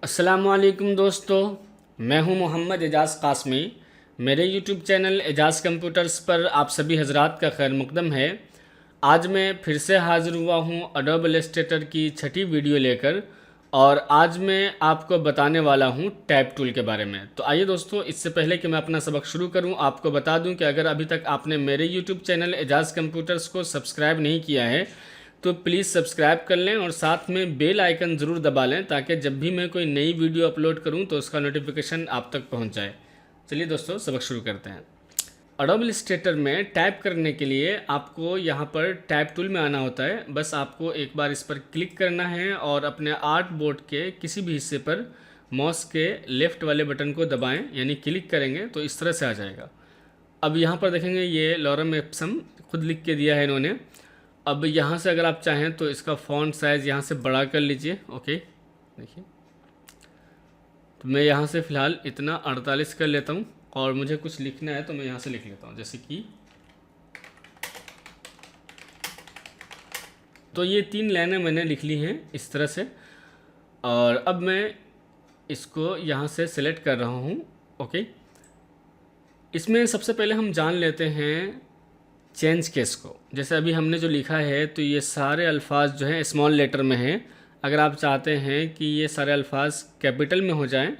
अस्सलामुअलैकुम दोस्तों, मैं हूं मोहम्मद एजाज़ कासमी। मेरे यूट्यूब चैनल एजाज़ कंप्यूटर्स पर आप सभी हजरात का खैर मकदम है। आज मैं फिर से हाज़िर हुआ हूं एडोब इलस्ट्रेटर की छठी वीडियो लेकर, और आज मैं आपको बताने वाला हूं टैब टूल के बारे में। तो आइए दोस्तों, इससे पहले कि मैं अपना सबक शुरू करूं, आपको बता दूं कि अगर अभी तक आपने मेरे यूट्यूब चैनल एजाज़ कंप्यूटर्स को सब्सक्राइब नहीं किया है तो प्लीज़ सब्सक्राइब कर लें और साथ में बेल आइकन ज़रूर दबा लें, ताकि जब भी मैं कोई नई वीडियो अपलोड करूं तो उसका नोटिफिकेशन आप तक पहुंच जाए। चलिए दोस्तों, सबक शुरू करते हैं। एडोब इलस्ट्रेटर में टाइप करने के लिए आपको यहाँ पर टाइप टूल में आना होता है। बस आपको एक बार इस पर क्लिक करना है और अपने आर्ट बोर्ड के किसी भी हिस्से पर माउस के लेफ़्ट वाले बटन को दबाएं, यानी क्लिक करेंगे तो इस तरह से आ जाएगा। अब यहाँ पर देखेंगे ये लॉरम एप्सम खुद लिख के दिया है इन्होंने। अब यहाँ से अगर आप चाहें तो इसका फ़ॉन्ट साइज़ यहाँ से बड़ा कर लीजिए। ओके, देखिए, तो मैं यहाँ से फ़िलहाल इतना 48 कर लेता हूँ, और मुझे कुछ लिखना है तो मैं यहाँ से लिख लेता हूँ, जैसे कि तो ये 3 लाइनें मैंने लिख ली हैं इस तरह से। और अब मैं इसको यहाँ से सिलेक्ट कर रहा हूँ। ओके, इसमें सबसे पहले हम जान लेते हैं चेंज केस को। जैसे अभी हमने जो लिखा है तो ये सारे अल्फाज जो हैं स्मॉल लेटर में हैं। अगर आप चाहते हैं कि ये सारे अल्फाज कैपिटल में हो जाएं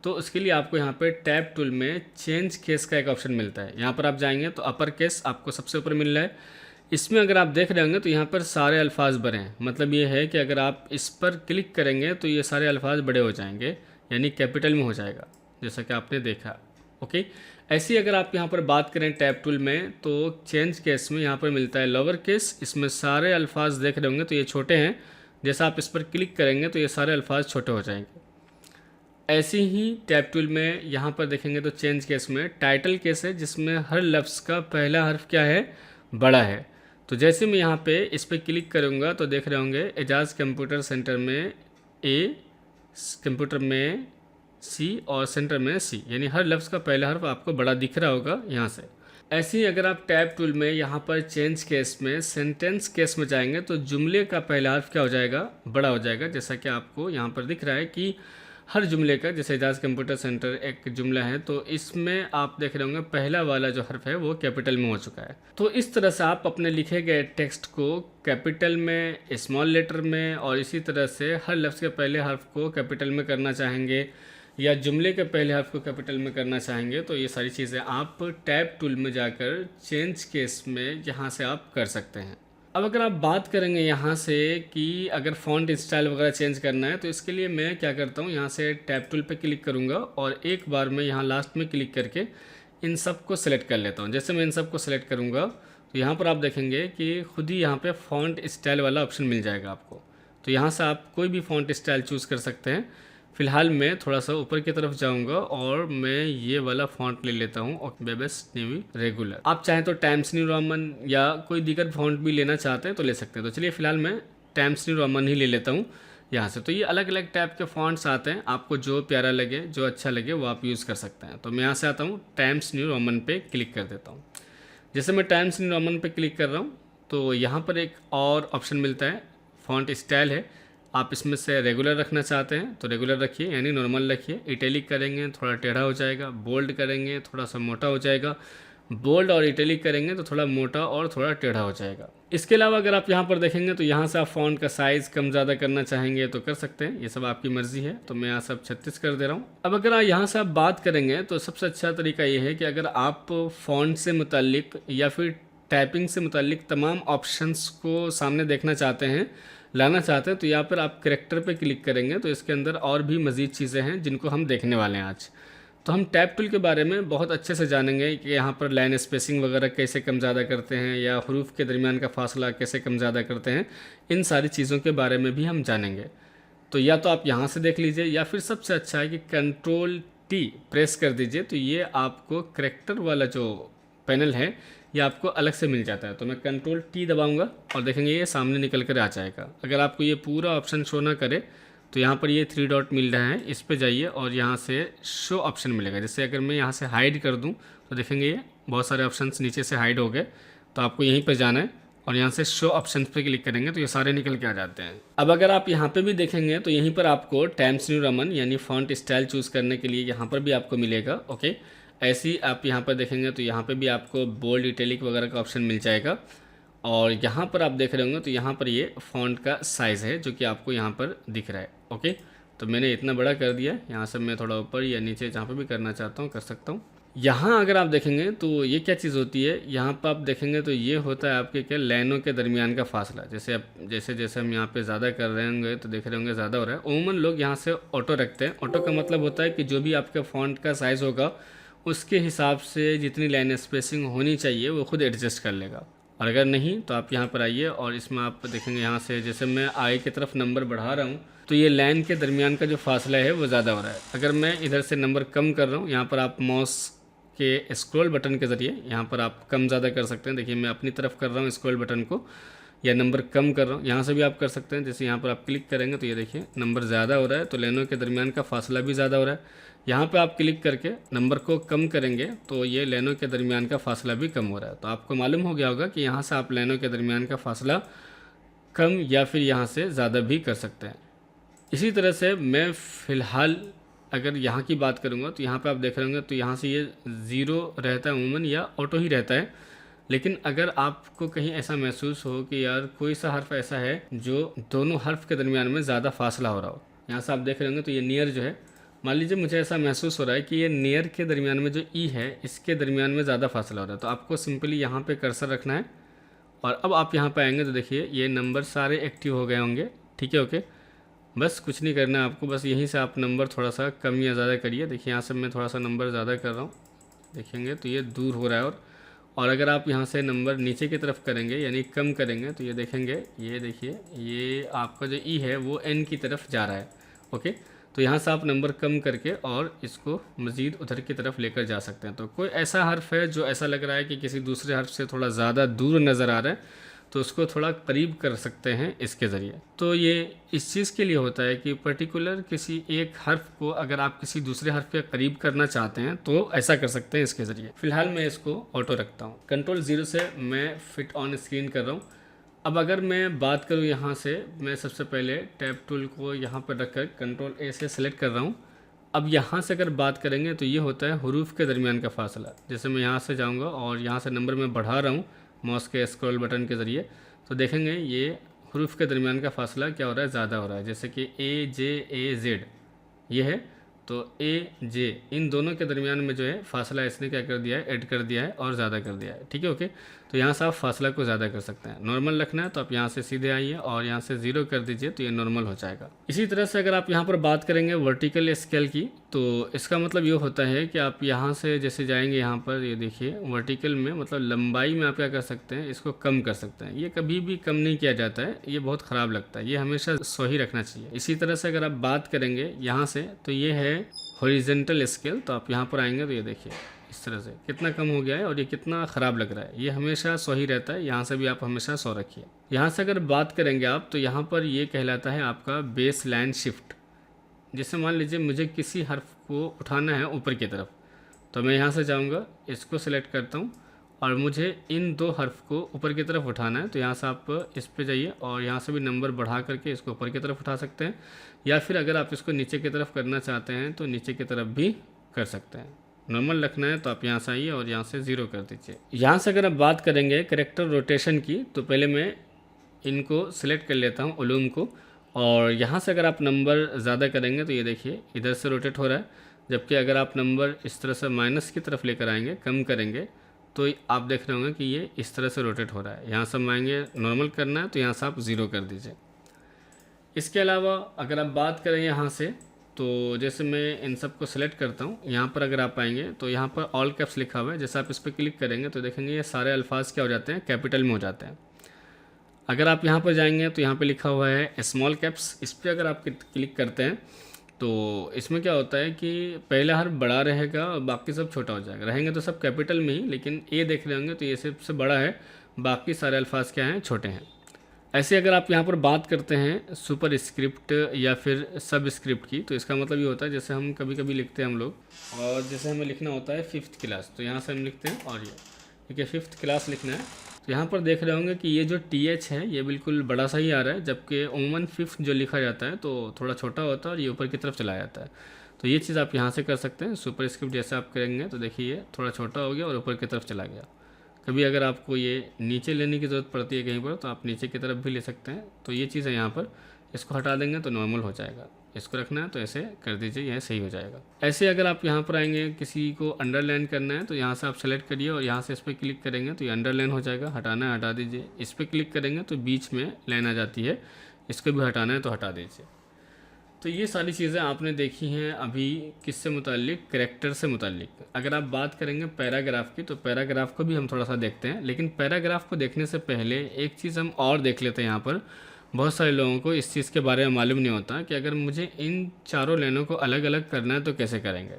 तो उसके लिए आपको यहाँ पे टैब टूल में चेंज केस का एक ऑप्शन मिलता है। यहाँ पर आप जाएंगे तो अपर केस आपको सबसे ऊपर मिल रहा है। इसमें अगर आप देख रहे होंगे तो यहाँ पर सारे अल्फाज बड़े हैं। मतलब ये है कि अगर आप इस पर क्लिक करेंगे तो ये सारे अल्फाज बड़े हो जाएंगे, यानी कैपिटल में हो जाएगा, जैसा कि आपने देखा। ओके, ऐसी अगर आप यहाँ पर बात करें टैब टूल में तो चेंज केस में यहाँ पर मिलता है लोअर केस। इसमें सारे अल्फाज देख रहे होंगे तो ये छोटे हैं। जैसा आप इस पर क्लिक करेंगे तो ये सारे अल्फाज छोटे हो जाएंगे। ऐसे ही टैब टूल में यहाँ पर देखेंगे तो चेंज केस में टाइटल केस है, जिसमें हर लफ्ज़ का पहला हर्फ क्या है, बड़ा है। तो जैसे मैं यहाँ पे इस पर क्लिक करूँगा तो देख रहे होंगे एजाज कंप्यूटर सेंटर में ए, कंप्यूटर में सी और सेंटर में सी, यानी हर लफ्ज़ का पहला हर्फ आपको बड़ा दिख रहा होगा यहाँ से। ऐसे ही अगर आप टैब टूल में यहाँ पर चेंज केस में सेंटेंस केस में जाएंगे तो जुमले का पहला हर्फ क्या हो जाएगा, बड़ा हो जाएगा। जैसा कि आपको यहाँ पर दिख रहा है कि हर जुमले का, जैसे एजाज कंप्यूटर सेंटर एक जुमला है तो इसमें आप देख रहे होंगे पहला वाला जो हर्फ है वो कैपिटल में हो चुका है। तो इस तरह से आप अपने लिखे गए टेक्स्ट को कैपिटल में, स्मॉल लेटर में, और इसी तरह से हर लफ्ज़ के पहले हर्फ को कैपिटल में करना चाहेंगे या जुमले के पहले हर्फ को कैपिटल में करना चाहेंगे तो ये सारी चीज़ें आप टैब टूल में जाकर चेंज केस में यहाँ से आप कर सकते हैं। अब अगर आप बात करेंगे यहाँ से कि अगर फ़ॉन्ट स्टाइल वगैरह चेंज करना है तो इसके लिए मैं क्या करता हूँ, यहाँ से टैब टूल पे क्लिक करूँगा और एक बार मैं यहाँ लास्ट में क्लिक करके इन सब को सिलेक्ट कर लेता हूँ। जैसे मैं इन सब को सिलेक्ट करूँगा तो यहाँ पर आप देखेंगे कि खुद ही यहाँ पे फ़ॉन्ट स्टाइल वाला ऑप्शन मिल जाएगा आपको। तो यहाँ से आप कोई भी फ़ॉन्ट स्टाइल चूज़ कर सकते हैं। फ़िलहाल मैं थोड़ा सा ऊपर की तरफ जाऊंगा और मैं ये वाला फ़ॉन्ट ले लेता हूँ, और बेबस न्यू रेगुलर। आप चाहें तो टाइम्स न्यू रोमन या कोई दीगर फ़ॉन्ट भी लेना चाहते हैं तो ले सकते हैं। तो चलिए फ़िलहाल मैं टाइम्स न्यू रोमन ही ले लेता हूँ यहाँ से। तो ये अलग अलग टाइप के फ़ॉन्ट्स आते हैं, आपको जो प्यारा लगे, जो अच्छा लगे वो आप यूज़ कर सकते हैं। तो मैं यहाँ से आता हूँ, टाइम्स न्यू रोमन पर क्लिक कर देता हूँ। जैसे मैं टाइम्स न्यू रोमन पर क्लिक कर रहा हूँ तो यहाँ पर एक और ऑप्शन मिलता है, फ़ॉन्ट स्टाइल है। आप इसमें से रेगुलर रखना चाहते हैं तो रेगुलर रखिए, यानी नॉर्मल रखिए। इटैलिक करेंगे थोड़ा टेढ़ा हो जाएगा, बोल्ड करेंगे थोड़ा सा मोटा हो जाएगा, बोल्ड और इटैलिक करेंगे तो थोड़ा मोटा और थोड़ा टेढ़ा हो जाएगा। इसके अलावा अगर आप यहाँ पर देखेंगे तो यहाँ से आप फ़ॉन्ट का साइज़ कम ज़्यादा करना चाहेंगे तो कर सकते हैं, ये सब आपकी मर्ज़ी है। तो मैं यहाँ सब 36 कर दे रहा हूँ। अब अगर यहाँ से आप बात करेंगे तो सबसे अच्छा तरीका ये है कि अगर आप फ़ॉन्ट से मुतल्लिक या फिर टाइपिंग से मुतल्लिक तमाम ऑप्शंस को सामने देखना चाहते हैं, लाना चाहते हैं, तो यहाँ पर आप करैक्टर पे क्लिक करेंगे तो इसके अंदर और भी मज़ीद चीज़ें हैं जिनको हम देखने वाले हैं आज। तो हम टैब टूल के बारे में बहुत अच्छे से जानेंगे कि यहाँ पर लाइन स्पेसिंग वगैरह कैसे कम ज़्यादा करते हैं या हरूफ के दरमियान का फासला कैसे कम ज़्यादा करते हैं। इन सारी चीज़ों के बारे में भी हम जानेंगे। तो या तो आप यहाँ से देख लीजिए या फिर सबसे अच्छा है कि कंट्रोल टी प्रेस कर दीजिए, तो ये आपको करैक्टर वाला जो पैनल है ये आपको अलग से मिल जाता है। तो मैं कंट्रोल टी दबाऊंगा और देखेंगे ये सामने निकल कर आ जाएगा। अगर आपको ये पूरा ऑप्शन शो ना करे तो यहाँ पर ये 3 डॉट मिल रहा है, इस पे जाइए और यहाँ से शो ऑप्शन मिलेगा। जैसे अगर मैं यहाँ से हाइड कर दूँ तो देखेंगे ये बहुत सारे ऑप्शंस नीचे से हाइड हो गए। तो आपको यहीं पर जाना है और यहाँ से शो ऑप्शन पे क्लिक करेंगे तो ये सारे निकल के आ जाते हैं। अब अगर आप यहाँ पे भी देखेंगे तो यहीं पर आपको टाइम्स न्यू रोमन यानी फॉन्ट स्टाइल चूज़ करने के लिए यहाँ पर भी आपको मिलेगा। ओके, ऐसे ही आप यहाँ पर देखेंगे तो यहाँ पे भी आपको बोल्ड, इटैलिक वगैरह का ऑप्शन मिल जाएगा। और यहाँ पर आप देख रहे होंगे तो यहाँ पर ये फ़ॉन्ट का साइज़ है जो कि आपको यहाँ पर दिख रहा है। ओके, तो मैंने इतना बड़ा कर दिया। यहाँ से मैं थोड़ा ऊपर या नीचे जहाँ पर भी करना चाहता हूँ कर सकता हूँ। यहाँ अगर आप देखेंगे तो ये क्या चीज़ होती है, यहाँ पर आप देखेंगे तो ये होता है आपके क्या लाइनों के दरमियान का फासला। जैसे जैसे हम यहाँ पे ज़्यादा कर रहे होंगे तो देख रहे होंगे ज़्यादा हो रहा है। उमूमन लोग यहाँ से ऑटो रखते हैं। ऑटो का मतलब होता है कि जो भी आपके फ़ॉन्ट का साइज़ होगा उसके हिसाब से जितनी लाइन स्पेसिंग होनी चाहिए वो खुद एडजस्ट कर लेगा। और अगर नहीं तो आप यहाँ पर आइए और इसमें आप देखेंगे यहाँ से जैसे मैं आगे की तरफ नंबर बढ़ा रहा हूँ तो ये लाइन के दरमियान का जो फासला है वो ज़्यादा हो रहा है। अगर मैं इधर से नंबर कम कर रहा हूँ, यहाँ पर आप माउस के स्क्रॉल बटन के ज़रिए यहाँ पर आप कम ज़्यादा कर सकते हैं। देखिए मैं अपनी तरफ कर रहा हूँ स्क्रॉल बटन को, या नंबर कम कर रहा हूँ, यहाँ से भी आप कर सकते हैं। जैसे यहाँ पर आप क्लिक करेंगे तो ये देखिए नंबर ज़्यादा हो रहा है तो लाइनों के दरमियान का फासला भी ज़्यादा हो रहा है। यहाँ पे आप क्लिक करके नंबर को कम करेंगे तो ये लाइनों के दरमियान का फासला भी कम हो रहा है। तो आपको मालूम हो गया होगा कि यहाँ से आप लाइनों के दरमियान का फासला कम या फिर यहाँ से ज़्यादा भी कर सकते हैं। इसी तरह से मैं फ़िलहाल अगर यहाँ की बात करूँगा तो यहाँ पे आप देख रहे होंगे तो यहाँ से ये ज़ीरो रहता है अमूमन या ऑटो ही रहता है। लेकिन अगर आपको कहीं ऐसा महसूस हो कि यार कोई सा हर्फ ऐसा है जो दोनों हर्फ के दरमियान में ज़्यादा फासला हो रहा हो, यहाँ से आप देख रहे होंगे तो ये नियर जो है, मान लीजिए मुझे ऐसा महसूस हो रहा है कि ये नियर के दरमियान में जो ई है इसके दरमियान में ज़्यादा फासला हो रहा है, तो आपको सिंपली यहाँ पे कर्सर रखना है और अब आप यहाँ पे आएंगे तो देखिए ये नंबर सारे एक्टिव हो गए होंगे। ठीक है, ओके, बस कुछ नहीं करना है आपको, बस यहीं से आप नंबर थोड़ा सा कम या ज़्यादा करिए। देखिए यहाँ से मैं थोड़ा सा नंबर ज़्यादा कर रहा हूँ, देखेंगे तो ये दूर हो रहा है। और अगर आप यहाँ से नंबर नीचे की तरफ करेंगे यानी कम करेंगे तो ये देखेंगे, ये देखिए ये आपका जो ई है वो एन की तरफ जा रहा है। ओके, तो यहाँ से आप नंबर कम करके और इसको मज़ीद उधर की तरफ लेकर जा सकते हैं। तो कोई ऐसा हर्फ है जो ऐसा लग रहा है कि किसी दूसरे हर्फ से थोड़ा ज़्यादा दूर नज़र आ रहा है तो उसको थोड़ा करीब कर सकते हैं इसके ज़रिए। तो ये इस चीज़ के लिए होता है कि पर्टिकुलर किसी एक हर्फ को अगर आप किसी दूसरे हर्फ के करीब करना चाहते हैं तो ऐसा कर सकते हैं इसके ज़रिए। फ़िलहाल मैं इसको ऑटो रखता हूँ। कंट्रोल 0 से मैं फिट ऑन स्क्रीन कर रहा हूँ। अब अगर मैं बात करूँ यहाँ से, मैं सबसे पहले टैब टूल को यहाँ पर रखकर कंट्रोल A से सेलेक्ट कर रहा हूँ। अब यहाँ से अगर बात करेंगे तो ये होता है हुरूफ के दरमियान का फासला। जैसे मैं यहाँ से जाऊँगा और यहाँ से नंबर मैं बढ़ा रहा हूँ माउस के स्क्रॉल बटन के ज़रिए तो देखेंगे ये हुरूफ के दरमियान का फासला क्या हो रहा है, ज़्यादा हो रहा है। जैसे कि AJAZ ये है तो AJ इन दोनों के दरमियान में जो है फासला इसने क्या कर दिया है, ऐड कर दिया है और ज़्यादा कर दिया है। ठीक है, ओके, तो यहाँ से आप फासला को ज़्यादा कर सकते हैं। नॉर्मल रखना है तो आप यहाँ से सीधे आइए और यहाँ से 0 कर दीजिए तो ये नॉर्मल हो जाएगा। इसी तरह से अगर आप यहाँ पर बात करेंगे वर्टिकल स्केल की तो इसका मतलब ये होता है कि आप यहाँ से जैसे जाएंगे यहाँ पर, ये देखिए वर्टिकल में मतलब लंबाई में आप क्या कर सकते हैं, इसको कम कर सकते हैं। ये कभी भी कम नहीं किया जाता है, ये बहुत ख़राब लगता है, ये हमेशा 100 ही रखना चाहिए। इसी तरह से अगर आप बात करेंगे यहाँ से तो ये है हॉरिजेंटल स्केल, तो आप यहाँ पर आएंगे तो ये देखिए इस तरह से कितना कम हो गया है और ये कितना ख़राब लग रहा है। ये हमेशा 100 ही रहता है, यहाँ से भी आप हमेशा 100 रखिए। यहाँ से अगर बात करेंगे आप तो यहाँ पर ये कहलाता है आपका बेस लाइन शिफ्ट। जैसे मान लीजिए मुझे किसी हर्फ को उठाना है ऊपर की तरफ तो मैं यहाँ से जाऊँगा, इसको सेलेक्ट करता हूँ और मुझे इन दो हर्फ को ऊपर की तरफ उठाना है तो यहाँ से आप इस पे जाइए और यहाँ से भी नंबर बढ़ा करके इसको ऊपर की तरफ उठा सकते हैं, या फिर अगर आप इसको नीचे की तरफ करना चाहते हैं तो नीचे की तरफ भी कर सकते हैं। नॉर्मल रखना है तो आप यहाँ से आइए और यहाँ से 0 कर दीजिए। यहाँ से अगर आप बात करेंगे करेक्टर रोटेशन की तो पहले मैं इनको सिलेक्ट कर लेता हूँ उलूम को, और यहाँ से अगर आप नंबर ज़्यादा करेंगे तो ये देखिए इधर से रोटेट हो रहा है, जबकि अगर आप नंबर इस तरह से माइनस की तरफ लेकर आएंगे, कम करेंगे तो आप देख रहे होंगे कि ये इस तरह से रोटेट हो रहा है। यहाँ से हम आएंगे नॉर्मल करना है तो यहाँ से आप 0 कर दीजिए। इसके अलावा अगर आप बात करें यहाँ से तो जैसे मैं इन सब को सिलेक्ट करता हूँ, यहाँ पर अगर आप आएंगे तो यहाँ पर ऑल कैप्स लिखा हुआ है, जैसे आप इस पर क्लिक करेंगे तो देखेंगे ये सारे अल्फाज क्या हो जाते हैं, कैपिटल में हो जाते हैं। अगर आप यहाँ पर जाएंगे तो यहाँ पे लिखा हुआ है स्मॉल कैप्स, इस पर अगर आप क्लिक करते हैं तो इसमें क्या होता है कि पहला हर्फ बड़ा रहेगा और बाकी सब छोटा हो जाएगा। रहेंगे तो सब कैपिटल में ही, लेकिन ए देख रहे होंगे तो ये सबसे बड़ा है, बाकी सारे अल्फाज क्या हैं, छोटे हैं। ऐसे अगर आप यहाँ पर बात करते हैं सुपर स्क्रिप्ट या फिर सब स्क्रिप्ट की तो इसका मतलब ये होता है जैसे हम कभी कभी लिखते हैं हम लोग, और जैसे हमें लिखना होता है 5th क्लास तो यहाँ से हम लिखते हैं और ये ठीक है 5th क्लास लिखना है तो यहाँ पर देख रहे होंगे कि ये जो TH है ये बिल्कुल बड़ा सा ही आ रहा है, जबकि ओमन फिफ्थ जो लिखा जाता है तो थोड़ा छोटा होता है और ये ऊपर की तरफ चला जाता है। तो ये चीज़ आप यहाँ से कर सकते हैं। सुपर स्क्रिप्ट जैसे आप करेंगे तो देखिए ये थोड़ा छोटा हो गया और ऊपर की तरफ चला गया। कभी अगर आपको ये नीचे लेने की ज़रूरत पड़ती है कहीं पर तो आप नीचे की तरफ भी ले सकते हैं। तो ये चीज़ है यहाँ पर, इसको हटा देंगे तो नॉर्मल हो जाएगा। इसको रखना है तो ऐसे कर दीजिए, यह सही हो जाएगा। ऐसे अगर आप यहाँ पर आएंगे, किसी को अंडरलाइन करना है तो यहाँ से आप सेलेक्ट करिए और यहाँ से इस पर क्लिक करेंगे तो ये अंडरलाइन हो जाएगा। हटाना है हटा दीजिए। इस पर क्लिक करेंगे तो बीच में लाइन आ जाती है, इसको भी हटाना है तो हटा दीजिए। तो ये सारी चीज़ें आपने देखी हैं अभी किससे मुतालिक, करैक्टर से मुतालिक। अगर आप बात करेंगे पैराग्राफ की तो पैराग्राफ को भी हम थोड़ा सा देखते हैं, लेकिन पैराग्राफ को देखने से पहले एक चीज़ हम और देख लेते हैं। यहाँ पर बहुत सारे लोगों को इस चीज़ के बारे में मालूम नहीं होता कि अगर मुझे इन चारों लाइनों को अलग अलग करना है तो कैसे करेंगे।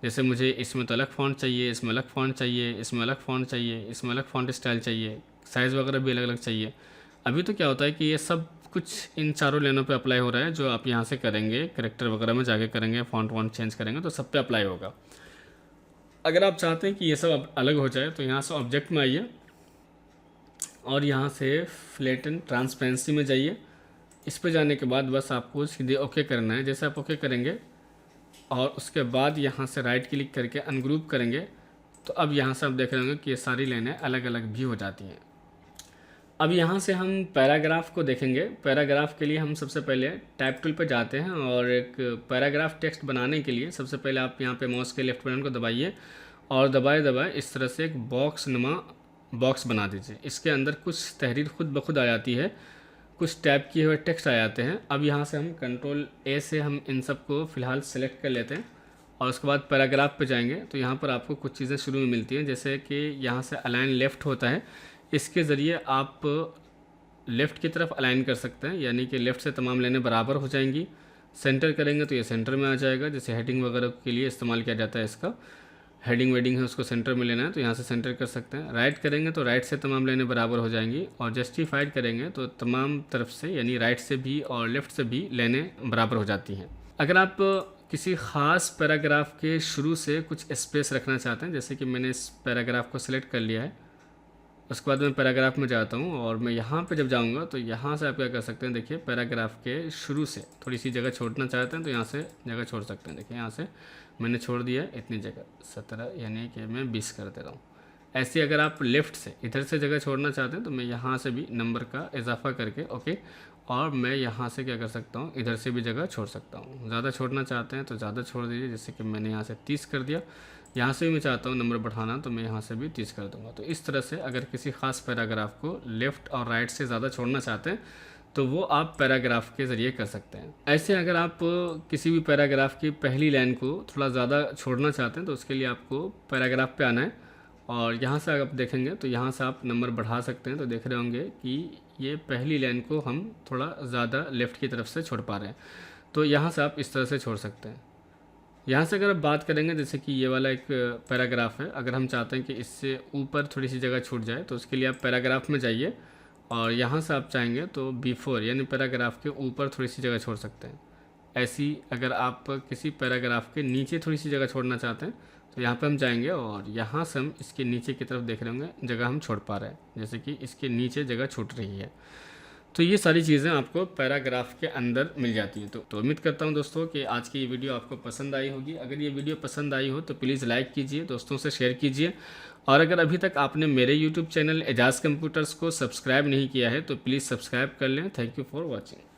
जैसे मुझे इसमें तो अलग फ़ॉन्ट चाहिए, इसमें अलग फ़ॉन्ट चाहिए, इसमें अलग फ़ॉन्ट चाहिए, इसमें अलग फ़ॉन्ट स्टाइल चाहिए, साइज़ वगैरह भी अलग अलग चाहिए। अभी तो क्या होता है कि ये सब कुछ इन चारों लाइनों पे अप्लाई हो रहा है। जो आप यहाँ से करेंगे, करेक्टर वगैरह में जाके करेंगे, फ़ॉन्ट वॉन्ट चेंज करेंगे तो सब पे अप्लाई होगा। अगर आप चाहते हैं कि ये सब अलग हो जाए तो यहाँ से ऑब्जेक्ट में आइए और यहाँ से फ्लैटन ट्रांसपेरेंसी में जाइए। इस पे जाने के बाद बस आपको सीधे ओके करना है। जैसे आप ओके करेंगे और उसके बाद यहाँ से राइट क्लिक करके अनग्रुप करेंगे तो अब यहाँ से आप देख रहे होंगे कि ये सारी लाइनें अलग अलग भी हो जाती हैं। अब यहाँ से हम पैराग्राफ को देखेंगे। पैराग्राफ के लिए हम सबसे पहले टाइप टूल पर जाते हैं और एक पैराग्राफ टेक्स्ट बनाने के लिए सबसे पहले आप यहाँ पे माउस के लेफ्ट बटन को दबाइए और दबाए दबाए इस तरह से एक बॉक्स नुमा बॉक्स बना दीजिए। इसके अंदर कुछ तहरीर खुद ब खुद आ जाती है, कुछ टाइप किए हुए टेक्स्ट आ जाते हैं। अब यहाँ से हम कंट्रोल A से हम इन सब को फ़िलहाल सेलेक्ट कर लेते हैं और उसके बाद पैराग्राफ पे जाएंगे तो यहाँ पर आपको कुछ चीज़ें शुरू में मिलती हैं। जैसे कि यहाँ से अलाइन लेफ़्ट होता है, इसके ज़रिए आप लेफ़्ट की तरफ अलाइन कर सकते हैं, यानी कि लेफ़्ट से तमाम लाइनें बराबर हो जाएंगी। सेंटर करेंगे तो ये सेंटर में आ जाएगा, जैसे हेडिंग वगैरह के लिए इस्तेमाल किया जाता है। इसका हेडिंग वेडिंग है उसको सेंटर में लेना है तो यहाँ से सेंटर कर सकते हैं। राइट करेंगे तो राइट से तमाम लाइनें बराबर हो जाएंगी और जस्टिफाइड करेंगे तो तमाम तरफ से यानी राइट से भी और लेफ़्ट से भी लाइनें बराबर हो जाती हैं। अगर आप किसी ख़ास पैराग्राफ के शुरू से कुछ स्पेस रखना चाहते हैं, जैसे कि मैंने इस पैराग्राफ को सिलेक्ट कर लिया है, उसके बाद मैं पैराग्राफ में जाता हूँ और मैं यहाँ पे जब जाऊँगा तो यहाँ से आप क्या कर सकते हैं, देखिए पैराग्राफ के शुरू से थोड़ी सी जगह छोड़ना चाहते हैं तो यहाँ से जगह छोड़ सकते हैं। देखिए यहाँ से मैंने छोड़ दिया इतनी जगह, 17 यानी कि मैं 20 कर दे रहा हूँ। ऐसे अगर आप लेफ़्ट से इधर से जगह छोड़ना चाहते हैं तो मैं यहाँ से भी नंबर का इजाफा करके ओके, और मैं यहाँ से क्या कर सकता हूँ, इधर से भी जगह छोड़ सकता हूँ। ज़्यादा छोड़ना चाहते हैं तो ज़्यादा छोड़ दीजिए, जैसे कि मैंने यहाँ से 30 कर दिया। यहाँ से भी मैं चाहता हूँ नंबर बढ़ाना तो मैं यहाँ से भी 30 कर दूँगा। तो इस तरह से अगर किसी ख़ास पैराग्राफ को लेफ़्ट और राइट से ज़्यादा छोड़ना चाहते हैं तो वो आप पैराग्राफ के ज़रिए कर सकते हैं। ऐसे अगर आप किसी भी पैराग्राफ की पहली लाइन को थोड़ा ज़्यादा छोड़ना चाहते हैं तो उसके लिए आपको पैराग्राफ पे आना है और यहाँ से आप देखेंगे तो यहाँ से आप नंबर बढ़ा सकते हैं। तो देख रहे होंगे कि ये पहली लाइन को हम थोड़ा ज़्यादा लेफ़्ट की तरफ से छोड़ पा रहे हैं, तो यहाँ से आप इस तरह से छोड़ सकते हैं। यहाँ से अगर आप बात करेंगे, जैसे कि ये वाला एक पैराग्राफ है, अगर हम चाहते हैं कि इससे ऊपर थोड़ी सी जगह छूट जाए तो उसके लिए आप पैराग्राफ में जाइए और यहाँ से आप चाहेंगे तो बिफोर यानी पैराग्राफ के ऊपर थोड़ी सी जगह छोड़ सकते हैं। ऐसी अगर आप किसी पैराग्राफ के नीचे थोड़ी सी जगह छोड़ना चाहते हैं तो यहाँ पे हम जाएंगे और यहाँ से हम इसके नीचे की तरफ देख रहे होंगे जगह हम छोड़ पा रहे हैं, जैसे कि इसके नीचे जगह छूट रही है। तो ये सारी चीज़ें आपको पैराग्राफ के अंदर मिल जाती हैं। तो उम्मीद करता हूँ दोस्तों कि आज की ये वीडियो आपको पसंद आई होगी। अगर ये वीडियो पसंद आई हो तो प्लीज़ लाइक कीजिए, दोस्तों से शेयर कीजिए, और अगर अभी तक आपने मेरे यूट्यूब चैनल एजाज कंप्यूटर्स को सब्सक्राइब नहीं किया है तो प्लीज़ सब्सक्राइब कर लें। Thank you for watching.